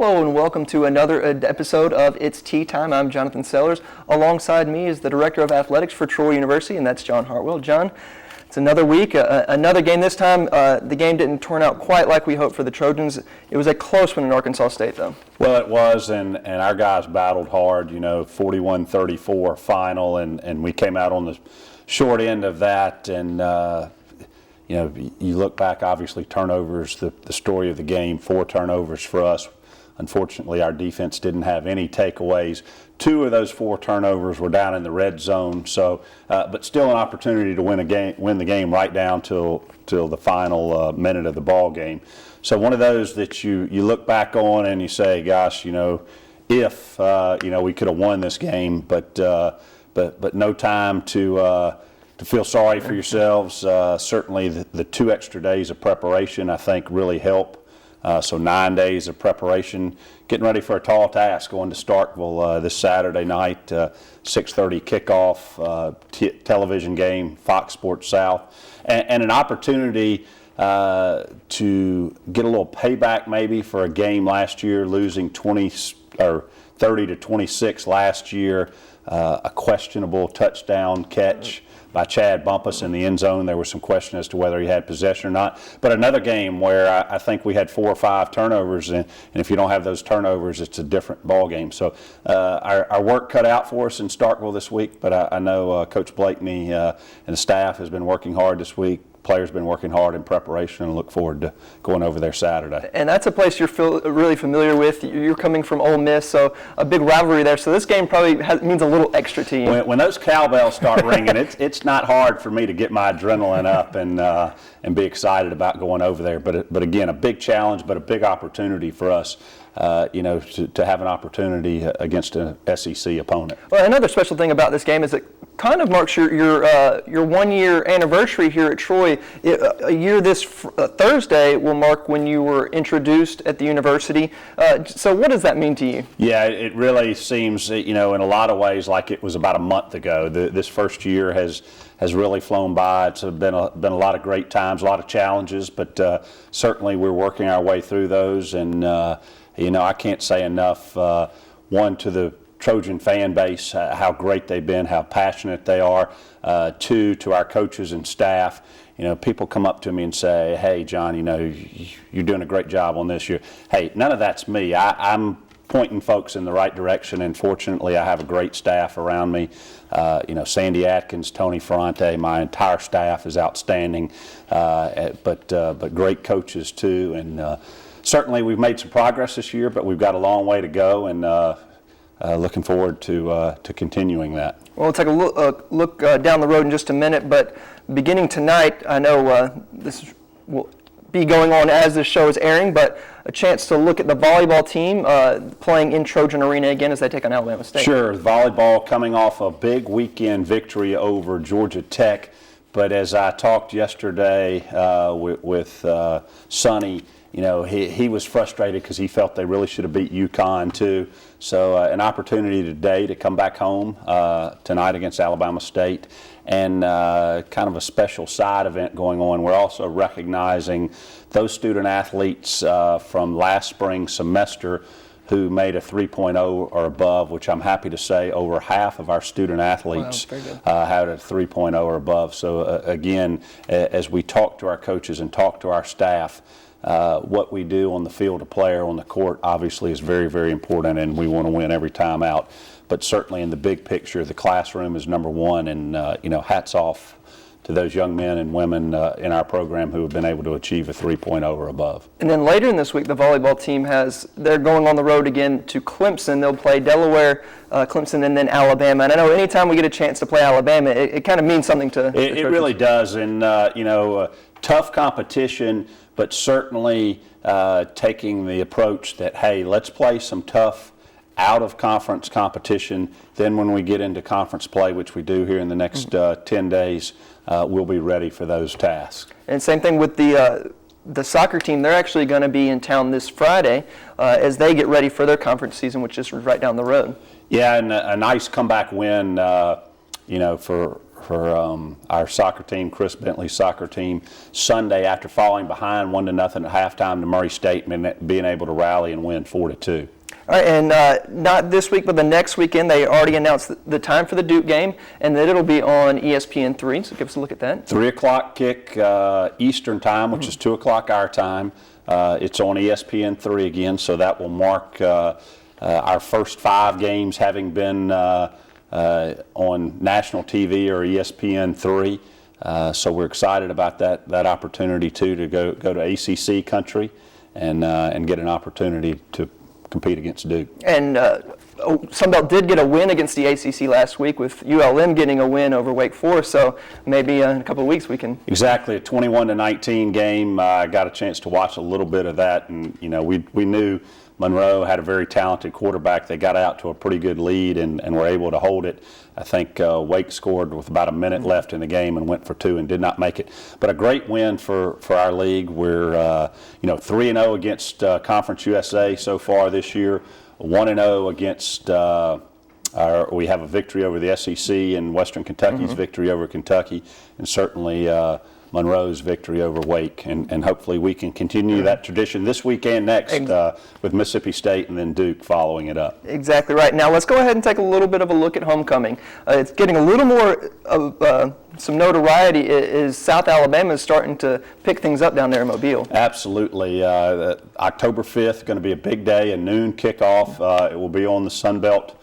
Hello and welcome to another episode of It's Tea Time. I'm Jonathan Sellers. Alongside me is the Director of Athletics for Troy University, and that's John Hartwell. John, it's another week, another game. This time, the game didn't turn out quite like we hoped for the Trojans. It was a close one in Arkansas State, though. Well, it was, and our guys battled hard, 41-34 final, and we came out on the short end of that, and you look back, obviously turnovers, the story of the game, 4 turnovers for us. Unfortunately, our defense didn't have any takeaways. 2 of those 4 turnovers were down in the red zone, but still an opportunity to win the game right down till the final minute of the ball game. So one of those that you look back on and you say, gosh, if we could have won this game, but no time to feel sorry for yourselves. Certainly the 2 extra days of preparation, I think, really help. So 9 days of preparation, getting ready for a tall task, going to Starkville this Saturday night, 6:30 kickoff, television game, Fox Sports South, and an opportunity to get a little payback maybe for a game last year, losing 30-26 last year, a questionable touchdown catch by Chad Bumpus in the end zone. There was some question as to whether he had possession or not. But another game where I think we had 4 or 5 turnovers, and if you don't have those turnovers, it's a different ball game. So our work cut out for us in Starkville this week, but I know Coach Blakeney and the staff has been working hard this week. Players been working hard in preparation and look forward to going over there Saturday. And that's a place you're really familiar with. You're coming from Ole Miss, so a big rivalry there. So this game probably means a little extra to you. When those cowbells start ringing, it's not hard for me to get my adrenaline up and be excited about going over there. But again, a big challenge, but a big opportunity for us. To have an opportunity against an SEC opponent. Well, another special thing about this game is it kind of marks your 1-year anniversary here at Troy. A year this Thursday will mark when you were introduced at the university. So what does that mean to you? Yeah, it really seems, in a lot of ways like it was about a month ago. This first year has really flown by. It's been a lot of great times, a lot of challenges, but certainly we're working our way through those. And I can't say enough, one, to the Trojan fan base, how great they've been, how passionate they are. 2, to our coaches and staff. People come up to me and say, hey, John, you're doing a great job on this year. Hey, none of that's me. I'm pointing folks in the right direction, and fortunately I have a great staff around me. Sandy Atkins, Tony Ferrante, my entire staff is outstanding, but great coaches too. And certainly we've made some progress this year, but we've got a long way to go, and looking forward to continuing that. Well, we'll take a look down the road in just a minute, but beginning tonight, I know this will be going on as this show is airing, but a chance to look at the volleyball team playing in Trojan Arena again as they take on Alabama State. Sure, volleyball coming off a big weekend victory over Georgia Tech, but as I talked yesterday with Sonny, he was frustrated because he felt they really should have beat UConn too. So an opportunity today to come back home tonight against Alabama State, and kind of a special side event going on. We're also recognizing those student athletes from last spring semester who made a 3.0 or above, which I'm happy to say over half of our student athletes had a 3.0 or above. So again, as we talk to our coaches and talk to our staff, what we do on the field, a player on the court, obviously is very, very important, and we want to win every time out. But certainly in the big picture, the classroom is number one, and hats off to those young men and women in our program who have been able to achieve a 3.0 or above. And then later in this week, the volleyball team they're going on the road again to Clemson. They'll play Delaware, Clemson, and then Alabama. And I know anytime we get a chance to play Alabama, it kind of means something to it really does. And, tough competition, but certainly taking the approach that, hey, let's play some tough out-of-conference competition. Then when we get into conference play, which we do here in the next 10 days, we'll be ready for those tasks. And same thing with the soccer team. They're actually going to be in town this Friday as they get ready for their conference season, which is right down the road. Yeah, and a nice comeback win, for our soccer team, Chris Bentley's soccer team, Sunday after falling behind 1-0 at halftime to Murray State and being able to rally and win 4-2. All right, and not this week, but the next weekend, they already announced the time for the Duke game, and that it'll be on ESPN3, so give us a look at that. 3 o'clock kick Eastern time, which is 2 o'clock our time. It's on ESPN3 again, so that will mark our first 5 games having been on national TV or ESPN3. So we're excited about that opportunity too, to go to ACC country and get an opportunity to compete against Duke. And Sunbelt did get a win against the ACC last week, with ULM getting a win over Wake Forest, so maybe in a couple of weeks we can... Exactly, a 21-19 game. I got a chance to watch a little bit of that, and we knew Monroe had a very talented quarterback. They got out to a pretty good lead and were able to hold it. I think Wake scored with about a minute left in the game and went for 2 and did not make it. But a great win for our league. We're 3-0 against Conference USA so far this year. 1-0 against we have a victory over the SEC and Western Kentucky's victory over Kentucky, and certainly Monroe's victory over Wake, and hopefully we can continue that tradition this weekend next with Mississippi State and then Duke following it up. Exactly right. Now let's go ahead and take a little bit of a look at homecoming. It's getting a little more of some notoriety as South Alabama is starting to pick things up down there in Mobile. Absolutely. October 5th, going to be a big day, a noon kickoff. It will be on the Sunbelt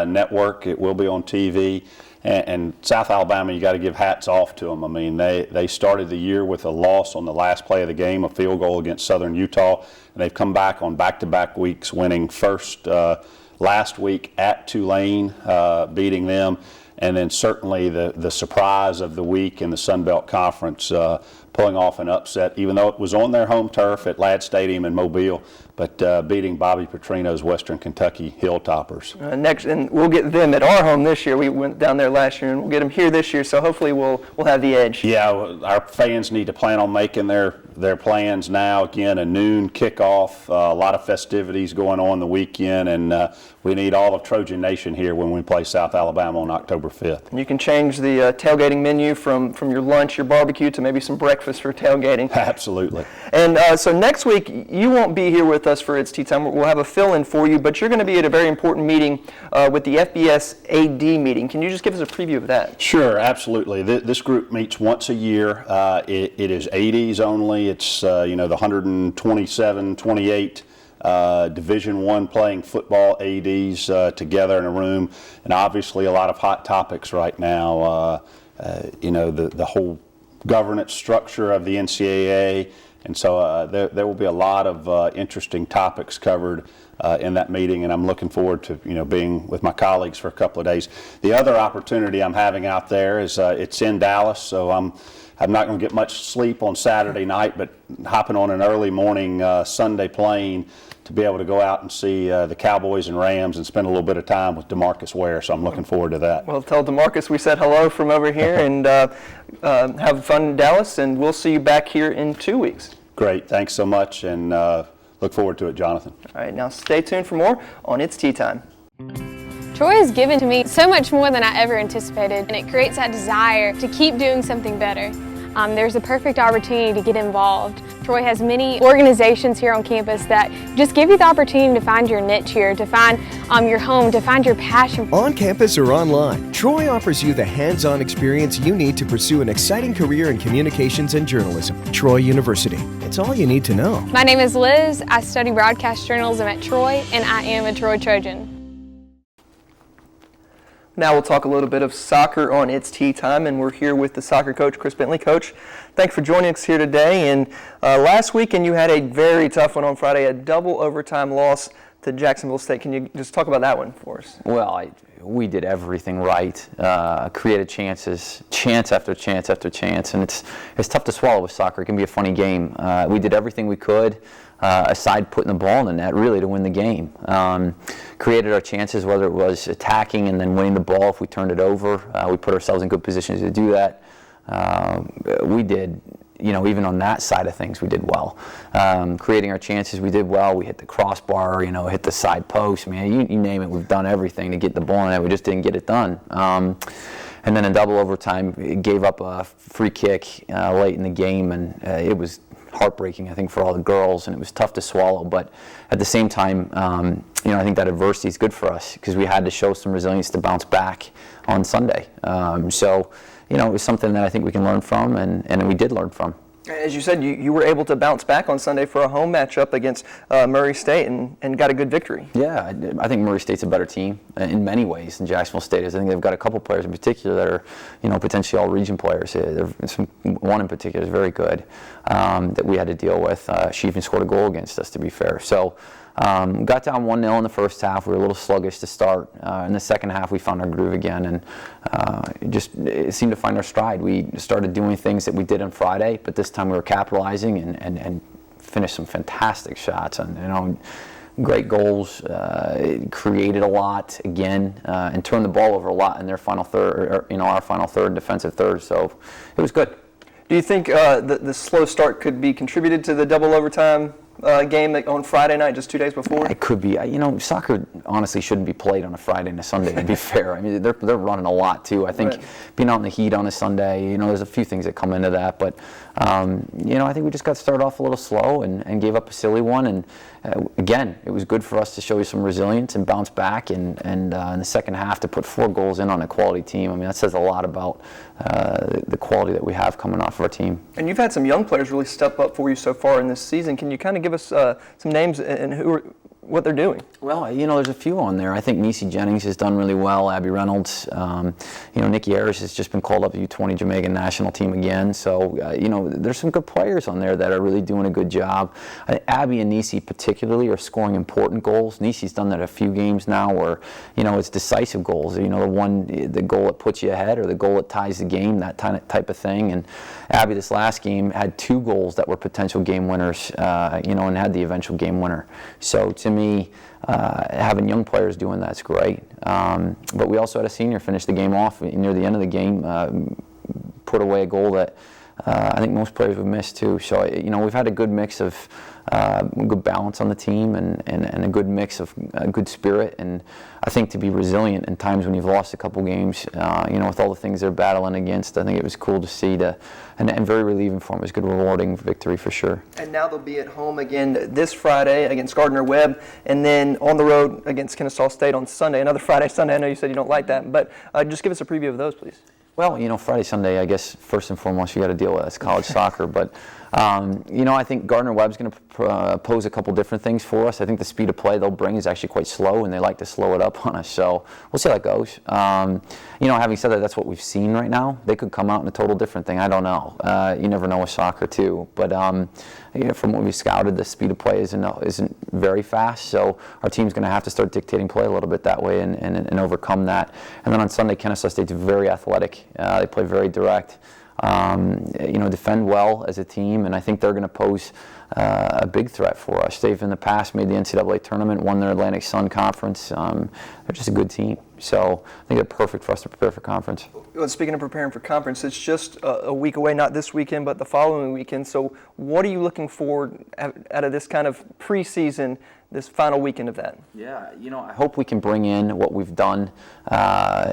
Network. It will be on TV. And South Alabama, you got to give hats off to them. I mean, they started the year with a loss on the last play of the game, a field goal against Southern Utah, and they've come back on back-to-back weeks, winning first last week at Tulane, beating them, and then certainly the surprise of the week in the Sun Belt Conference, pulling off an upset, even though it was on their home turf at Ladd Stadium in Mobile, but beating Bobby Petrino's Western Kentucky Hilltoppers. Next, and we'll get them at our home this year. We went down there last year, and we'll get them here this year, so hopefully we'll have the edge. Yeah, our fans need to plan on making their plans now. Again, a noon kickoff, a lot of festivities going on the weekend, and we need all of Trojan Nation here when we play South Alabama on October 5th. And you can change the tailgating menu from your lunch, your barbecue, to maybe some breakfast for tailgating. Absolutely. And so next week, you won't be here with us for It's Tea Time. We'll have a fill-in for you, but you're going to be at a very important meeting with the FBS AD meeting. Can you just give us a preview of that? Sure, absolutely. This group meets once a year. It is ADs only. It's the 127, 28 Division I playing football ADs together in a room, and obviously a lot of hot topics right now. The whole governance structure of the NCAA, and so there will be a lot of interesting topics covered in that meeting, and I'm looking forward to being with my colleagues for a couple of days. The other opportunity I'm having out there is it's in Dallas, so I'm not going to get much sleep on Saturday night, but hopping on an early morning Sunday plane to be able to go out and see the Cowboys and Rams and spend a little bit of time with DeMarcus Ware, so I'm looking forward to that. Well, tell DeMarcus we said hello from over here, and have fun in Dallas, and we'll see you back here in 2 weeks. Great, thanks so much, and look forward to it, Jonathan. All right, now stay tuned for more on It's Tea Time. Troy has given to me so much more than I ever anticipated, and it creates that desire to keep doing something better. There's a perfect opportunity to get involved. Troy has many organizations here on campus that just give you the opportunity to find your niche here, to find your home, to find your passion. On campus or online, Troy offers you the hands-on experience you need to pursue an exciting career in communications and journalism. Troy University. It's all you need to know. My name is Liz. I study broadcast journalism at Troy, and I am a Troy Trojan. Now we'll talk a little bit of soccer on It's Tea Time, and we're here with the soccer coach, Chris Bentley. Coach, thanks for joining us here today. And last weekend you had a very tough one on Friday, a double overtime loss to Jacksonville State. Can you just talk about that one for us? Well, we did everything right, created chances, chance after chance after chance, and it's tough to swallow with soccer. It can be a funny game. We did everything we could, aside putting the ball in the net, really, to win the game. Created our chances, whether it was attacking and then winning the ball if we turned it over. We put ourselves in good positions to do that. We did, even on that side of things, we did well. Creating our chances, we did well. We hit the crossbar, hit the side post. Man, you name it, we've done everything to get the ball in it. We just didn't get it done. And then in double overtime, it gave up a free kick late in the game, and it was heartbreaking, I think, for all the girls, and it was tough to swallow. But at the same time, I think that adversity is good for us because we had to show some resilience to bounce back on Sunday. So, it was something that I think we can learn from, and we did learn from. As you said, you were able to bounce back on Sunday for a home matchup against Murray State and got a good victory. Yeah, I think Murray State's a better team in many ways than Jacksonville State is. I think they've got a couple players in particular that are, potentially all-region players. One in particular is very good that we had to deal with. She even scored a goal against us, to be fair. So got down 1-0 in the first half. We were a little sluggish to start. In the second half, we found our groove again, and it seemed to find our stride. We started doing things that we did on Friday, but this time we were capitalizing and finished some fantastic shots. And great goals, created a lot again, and turned the ball over a lot in their final third, our final third, defensive third. So it was good. Do you think the slow start could be contributed to the double overtime game on Friday night, just 2 days before? It could be. Soccer honestly shouldn't be played on a Friday and a Sunday, to be fair. I mean, they're running a lot too. I think being out in the heat on a Sunday, there's a few things that come into that. But, I think we just got started off a little slow and gave up a silly one. And again, it was good for us to show you some resilience and bounce back. And in the second half, to put 4 goals in on a quality team, I mean, that says a lot about the quality that we have coming off of our team. And you've had some young players really step up for you so far in this season. Can you kind of give us some names and what they're doing? Well, there's a few on there. I think Nisi Jennings has done really well. Abby Reynolds, Nikki Harris has just been called up to U20 Jamaican national team again. So, there's some good players on there that are really doing a good job. Abby and Nisi particularly are scoring important goals. Nisi's done that a few games now where, it's decisive goals. The goal that puts you ahead or the goal that ties the game, that type of thing. And Abby this last game had 2 goals that were potential game winners, and had the eventual game winner. So to me, having young players doing that's great. But we also had a senior finish the game off near the end of the game, put away a goal that I think most players would miss too. So we've had a good mix of good balance on the team and a good mix of good spirit. And I think to be resilient in times when you've lost a couple games, with all the things they're battling against, I think it was cool to see and very relieving for them. It was a good, rewarding victory for sure. And now they'll be at home again this Friday against Gardner-Webb, and then on the road against Kennesaw State on Sunday. Another Friday, Sunday. I know you said you don't like that, but just give us a preview of those, please. Well, Friday, Sunday, I guess first and foremost you got to deal with. It's college soccer, but I think Gardner-Webb's going to pose a couple different things for us. I think the speed of play they'll bring is actually quite slow, and they like to slow it up on us. So we'll see how it goes. Having said that, that's what we've seen right now. They could come out in a total different thing. I don't know. You never know with soccer too. But from what we've scouted, the speed of play isn't very fast. So our team's going to have to start dictating play a little bit that way and overcome that. And then on Sunday, Kennesaw State's very athletic. They play very direct. Defend well as a team, and I think they're going to pose a big threat for us. They've in the past made the NCAA tournament, won their Atlantic Sun Conference. They're just a good team. So I think they're perfect for us to prepare for conference. Well, speaking of preparing for conference, it's just a week away, not this weekend, but the following weekend. So what are you looking forward out of this kind of preseason, this final weekend of that? Yeah, I hope we can bring in what we've done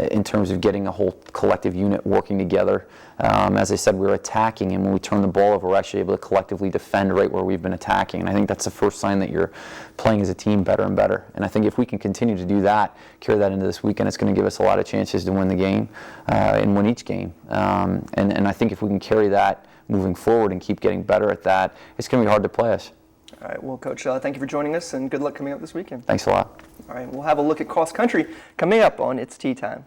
in terms of getting a whole collective unit working together. As I said, we're attacking, and when we turn the ball over, we're actually able to collectively defend right where we've been attacking. And I think that's the first sign that you're playing as a team better and better. And I think if we can continue to do that, carry that into this weekend, it's going to give us a lot of chances to win the game and win each game. And I think if we can carry that moving forward and keep getting better at that, it's going to be hard to play us. All right, well, Coach, thank you for joining us, and good luck coming up this weekend. Thanks a lot. All right, we'll have a look at cross country coming up on It's Tea Time.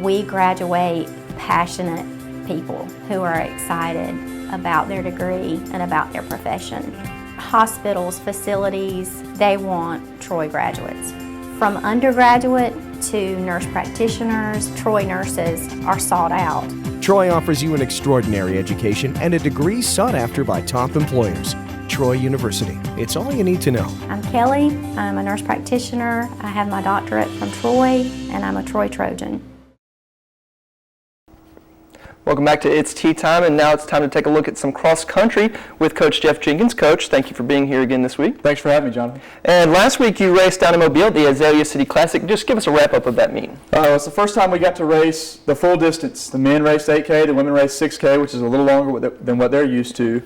We graduate passionate people who are excited about their degree and about their profession. Hospitals, facilities, they want Troy graduates. From undergraduate to nurse practitioners, Troy nurses are sought out. Troy offers you an extraordinary education and a degree sought after by top employers. Troy University. It's all you need to know. I'm Kelly. I'm a nurse practitioner. I have my doctorate from Troy, and I'm a Troy Trojan. Welcome back to It's Tea Time, and now it's time to take a look at some cross country with Coach Jeff Jenkins. Coach, thank you for being here again this week. Thanks for having me, Jonathan. And last week you raced down in Mobile at the Azalea City Classic. Just give us a wrap-up of that meet. It's the first time we got to race the full distance. The men raced 8K, the women raced 6K, which is a little longer than what they're used to.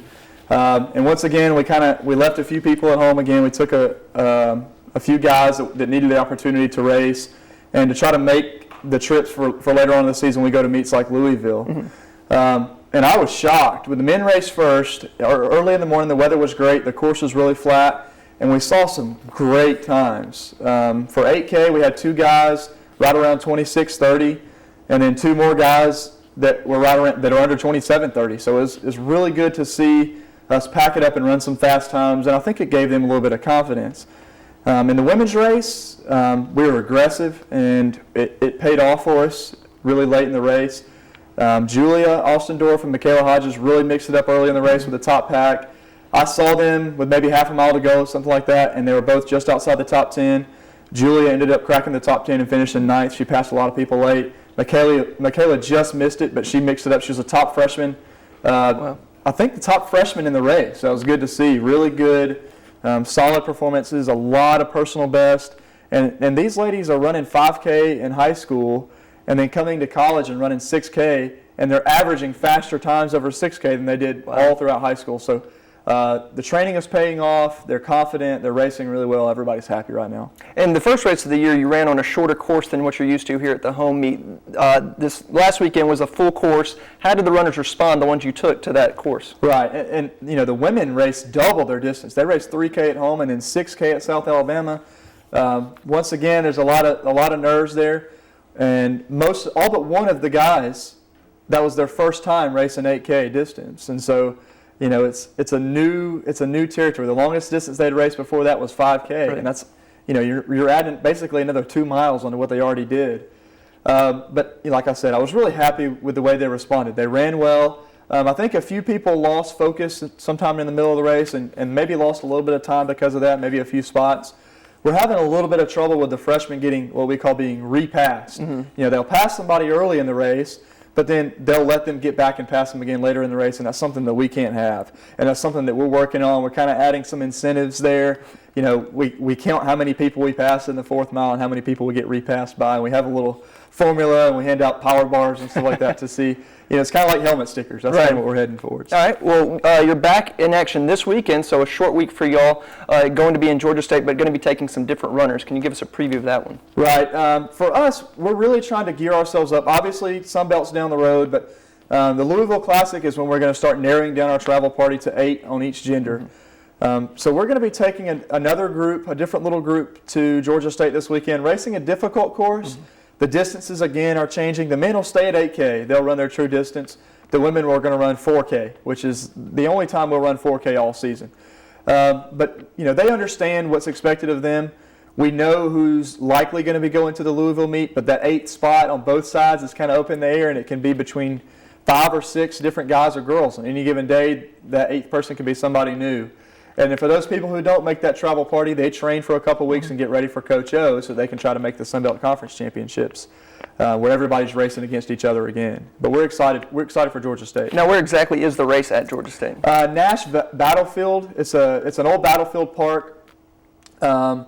And once again, we left a few people at home again. We took a few guys that needed the opportunity to race and to try to make the trips for later on in the season. We go to meets like Louisville. Mm-hmm. And I was shocked. When the men raced first, early in the morning, the weather was great. The course was really flat, and we saw some great times. For 8K, we had 2 guys right around 26:30, and then 2 more guys that were that are under 27:30. So it's really good to see us pack it up and run some fast times, and I think it gave them a little bit of confidence. In the women's race, we were aggressive, and it paid off for us really late in the race. Julia Ostendorf and Michaela Hodges really mixed it up early in the race with the top pack. I saw them with maybe half a mile to go, something like that, and they were both just outside the top 10. Julia ended up cracking the top 10 and finished in 9th. She passed a lot of people late. Michaela just missed it, but she mixed it up. She was a top freshman. Wow. I think the top freshman in the race. That was good to see. Really good. Solid performances, a lot of personal best, and these ladies are running 5K in high school and then coming to college and running 6K, and they're averaging faster times over 6K than they did all throughout high school. So the training is paying off, they're confident, they're racing really well, everybody's happy right now. And the first race of the year, you ran on a shorter course than what you're used to here at the home meet. This last weekend was a full course. How did the runners respond, the ones you took, to that course? Right, and you know, the women raced double their distance. They raced 3K at home and then 6K at South Alabama. Once again, there's a lot of nerves there, and all but one of the guys, that was their first time racing 8K distance, and so you know it's a new territory. The longest distance they'd raced before that was 5K, right. And that's, you know, you're adding basically another 2 miles onto what they already did. But you know, like I said, I was really happy with the way they responded. They ran well. I think a few people lost focus sometime in the middle of the race and maybe lost a little bit of time because of that, maybe a few spots. We're having a little bit of trouble with the freshmen getting what we call being repassed. Mm-hmm. You know, they'll pass somebody early in the race, but then they'll let them get back and pass them again later in the race, and that's something that we can't have. And that's something that we're working on. We're kind of adding some incentives there. You know, we count how many people we pass in the 4th mile and how many people we get repassed by, and we have a little formula, and we hand out power bars and stuff like that to see. You know, it's kind of like helmet stickers. That's kind of what we're heading towards. All right. Well, you're back in action this weekend, so a short week for y'all. Going to be in Georgia State, but going to be taking some different runners. Can you give us a preview of that one? Right. For us, we're really trying to gear ourselves up. Obviously, Sunbelt's down the road, but the Louisville Classic is when we're going to start narrowing down our travel party to 8 on each gender. Mm-hmm. So we're going to be taking another group, a different little group, to Georgia State this weekend, racing a difficult course. Mm-hmm. The distances, again, are changing. The men will stay at 8K. They'll run their true distance. The women are going to run 4K, which is the only time we'll run 4K all season. But, you know, they understand what's expected of them. We know who's likely going to be going to the Louisville meet, but that 8th spot on both sides is kind of up in the air, and it can be between 5 or 6 different guys or girls. On any given day, that 8th person can be somebody new. And then for those people who don't make that travel party, they train for a couple weeks and get ready for Coach O so they can try to make the Sunbelt Conference Championships, where everybody's racing against each other again. But we're excited. We're excited for Georgia State. Now, where exactly is the race at Georgia State? Nash Battlefield. It's an old battlefield park. And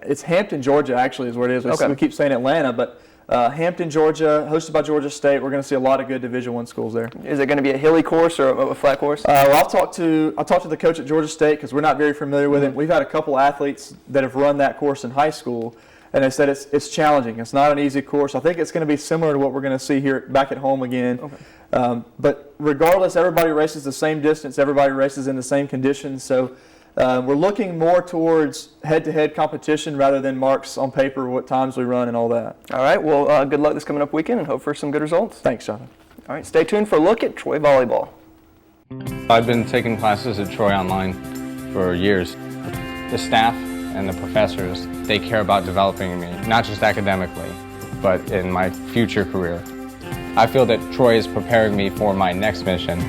it's Hampton, Georgia, actually, is where it is. Okay. We keep saying Atlanta, but Hampton, Georgia, hosted by Georgia State. We're going to see a lot of good Division I schools there. Is it going to be a hilly course or a flat course? Well, I'll talk to the coach at Georgia State because we're not very familiar with it. We've had a couple athletes that have run that course in high school, and they said it's challenging. It's not an easy course. I think it's going to be similar to what we're going to see here back at home again. Okay. But regardless, everybody races the same distance. Everybody races in the same conditions. So we're looking more towards head-to-head competition rather than marks on paper, what times we run and all that. All right. Well, good luck this coming up weekend and hope for some good results. Thanks, Jonathan. All right. Stay tuned for a look at Troy volleyball. I've been taking classes at Troy online for years. The staff and the professors, they care about developing me, not just academically, but in my future career. I feel that Troy is preparing me for my next mission.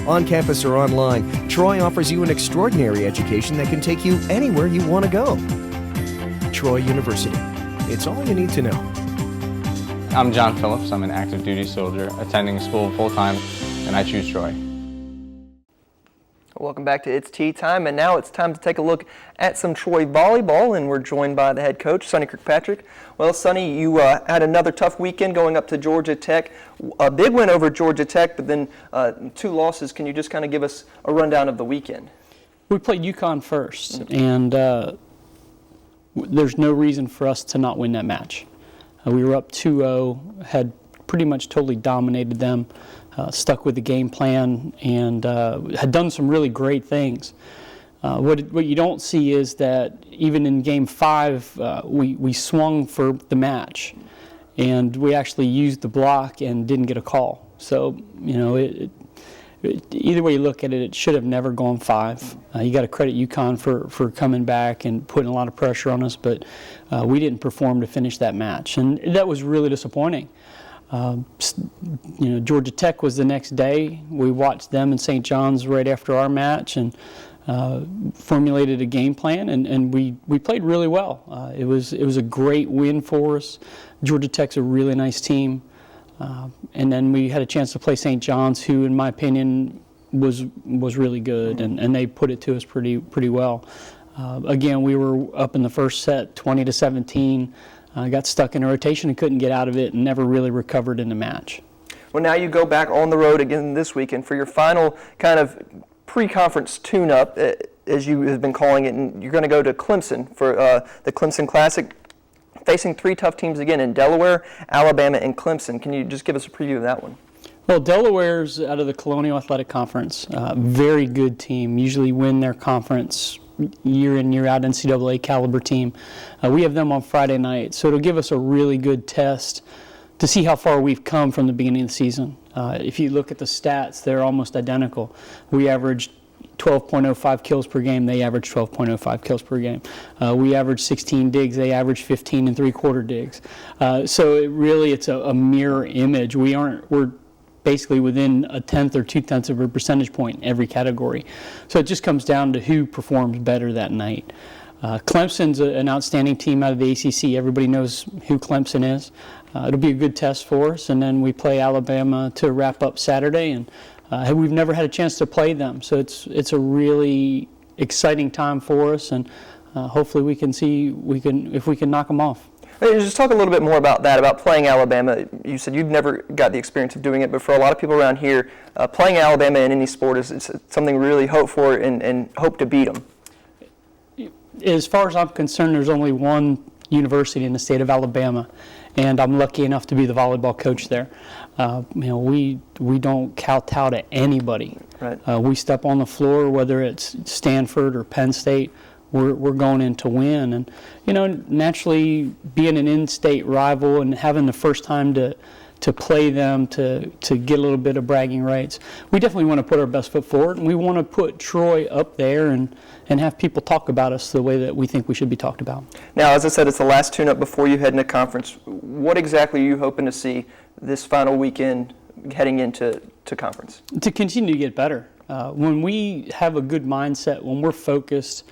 On campus or online, Troy offers you an extraordinary education that can take you anywhere you want to go. Troy University. It's all you need to know. I'm John Phillips. I'm an active duty soldier attending school full-time, and I choose Troy. Welcome back to It's Tea Time, and now it's time to take a look at some Troy volleyball, and we're joined by the head coach, Sonny Kirkpatrick. Well, Sonny, you had another tough weekend going up to Georgia Tech, a big win over Georgia Tech, but then 2 losses. Can you just kind of give us a rundown of the weekend? We played UConn first, and there's no reason for us to not win that match. We were up 2-0, had pretty much totally dominated them. Stuck with the game plan and had done some really great things. What you don't see is that even in Game 5, we swung for the match, and we actually used the block and didn't get a call. So, you know, either way you look at it, it should have never gone 5. You got to credit UConn for coming back and putting a lot of pressure on us, but we didn't perform to finish that match, and that was really disappointing. Georgia Tech was the next day. We watched them in St. John's right after our match and formulated a game plan, and we played really well. It was a great win for us. Georgia Tech's a really nice team. And then we had a chance to play St. John's, who, in my opinion, was really good, and they put it to us pretty well. Again, we were up in the first set, 20-17. Got stuck in a rotation and couldn't get out of it, and never really recovered in the match. Well, now you go back on the road again this weekend for your final kind of pre-conference tune-up, as you have been calling it, and you're going to go to Clemson for the Clemson Classic, facing 3 tough teams again in Delaware, Alabama, and Clemson. Can you just give us a preview of that one? Well, Delaware's out of the Colonial Athletic Conference. Very good team. Usually win their conference year in, year out, NCAA caliber team. We have them on Friday night, so it'll give us a really good test to see how far we've come from the beginning of the season. If you look at the stats, they're almost identical. We averaged 12.05 kills per game. They average 12.05 kills per game. We average 16 digs. They average 15 and 3/4 digs. So it's a mirror image. We're basically within 1/10 or 2/10 of a percentage point in every category. So it just comes down to who performs better that night. Clemson's an outstanding team out of the ACC. Everybody knows who Clemson is. It'll be a good test for us, and then we play Alabama to wrap up Saturday, and we've never had a chance to play them. So it's a really exciting time for us, and hopefully we can see if we can knock them off. Just talk a little bit more about that, about playing Alabama. You said you've never got the experience of doing it, but for a lot of people around here, playing Alabama in any sport is something really hope for and hope to beat them. As far as I'm concerned, there's only one university in the state of Alabama, and I'm lucky enough to be the volleyball coach there. We don't kowtow to anybody. Right. We step on the floor, whether it's Stanford or Penn State. We're going in to win, and naturally being an in-state rival and having the first time to play them to get a little bit of bragging rights, we definitely want to put our best foot forward, and we want to put Troy up there and have people talk about us the way that we think we should be talked about. Now, as I said, it's the last tune-up before you head into conference. What exactly are you hoping to see this final weekend heading into conference? To continue to get better. When we have a good mindset, when we're focused,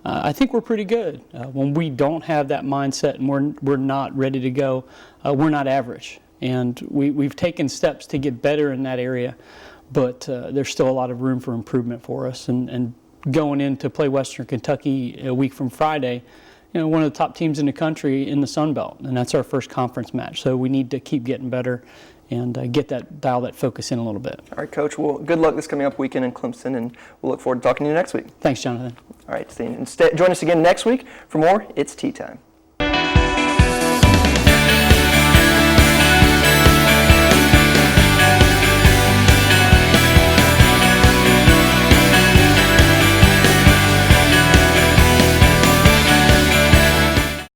I think we're pretty good. When we don't have that mindset and we're not ready to go, we're not average. And we've taken steps to get better in that area, but there's still a lot of room for improvement for us. And going in to play Western Kentucky a week from Friday, one of the top teams in the country in the Sun Belt, and that's our first conference match. So we need to keep getting better and dial that focus in a little bit. All right, Coach. Well, good luck this coming up weekend in Clemson, and we'll look forward to talking to you next week. Thanks, Jonathan. All right, Steve. And join us again next week for more It's Tea Time.